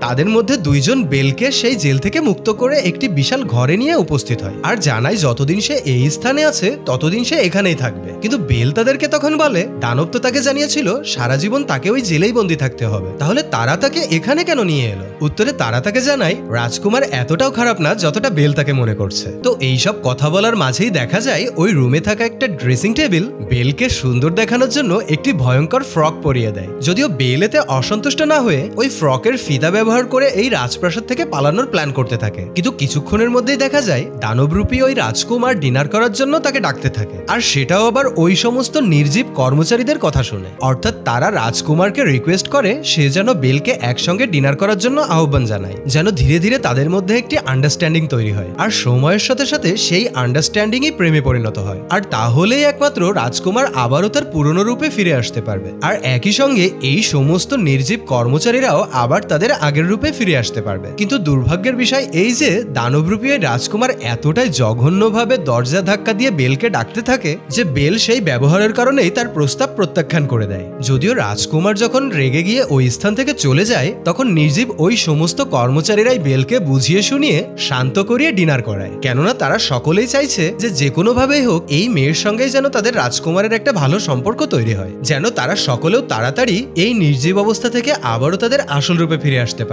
তাদের মধ্যে দুইজন বেলকে সেই জেল থেকে মুক্ত করে একটি বিশাল ঘরে নিয়ে উপস্থিত হয় আর জানায় যতদিন সে এই স্থানে আছে ততদিন সে এখানেই থাকবে। কিন্তু বেল তাদেরকে তখন বলে দানব তো তাকে জানিয়েছিল সারা জীবন তাকে ওই জেলেই বন্দী থাকতে হবে, তাহলে তারা তাকে এখানে কেন নিয়ে এলো? উত্তরে তারা তাকে জানায় রাজকুমার এতটাও খারাপ না যতটা বেল তাকে মনে করছে। তো এইসব কথা বলার মাঝেই দেখা যায় ওই রুমে থাকা একটা ড্রেসিং টেবিল বেলকে সুন্দর দেখানোর জন্য একটি ভয়ঙ্কর ফ্রক পরিয়ে দেয়। যদিও বেল এতে অসন্তুষ্ট না হয়ে ওই ফ্রকের ফিতা ব্যবহার করে এই রাজপ্রাসাদ থেকে পালানোর প্ল্যান করতে থাকে। কিন্তু কিছুক্ষণের মধ্যেই দেখা যায় দানবরূপী ওই রাজকুমার ডিনার করার জন্য তাকে ডাকতে থাকে, আর সেটাও আবার ওই সমস্ত নির্জীব কর্মচারীদের কথা শুনে। অর্থাৎ তারা রাজকুমারকে রিকোয়েস্ট করে সে যেন বেলকে একসঙ্গে ডিনার করার জন্য আহ্বান জানায়, যেন ধীরে ধীরে তাদের মধ্যে একটি আন্ডারস্ট্যান্ডিং তৈরি হয়। আর সময়ের সাথে সাথে সেই আন্ডারস্ট্যান্ডিংই প্রেমে পরিণত হয়। আর তাহলেই একমাত্র রাজকুমার আবারও তার পুরনো রূপে ফিরে আসতে পারবে। আর একই সঙ্গে এই সমস্ত নির্জীব কর্মচারীরাও আবার তাদের আগের রূপে ফিরে আসতে পারবে। কিন্তু দুর্ভাগ্যের বিষয় এই যে দানবরূপী রাজকুমার এতটাই জঘন্যভাবে দরজা ধাক্কা দিয়ে বেলকে ডাকতে থাকে যে বেল সেই ব্যবহারের কারণেই তার প্রস্তাব প্রত্যাখ্যান করে দেয়। যদিও রাজকুমার যখন রেগে গিয়ে ওই স্থান থেকে চলে যায় তখন নির্জীব ওই সমস্ত কর্মচারীরাই বেলকে বুঝিয়ে শুনিয়ে শান্ত করিয়ে ডিনার করায়, কেননা তারা সকলেই চাইছে যে কোনো ভাবেই হোক এই মেয়ের সঙ্গে যেন তাদের রাজকুমারের একটা ভালো সম্পর্ক তৈরি হয়, যেন তারা সকলেও তাড়াতাড়ি এই নির্জীব অবস্থা থেকে আবারও তাদের আসল রূপে ফিরে আসতে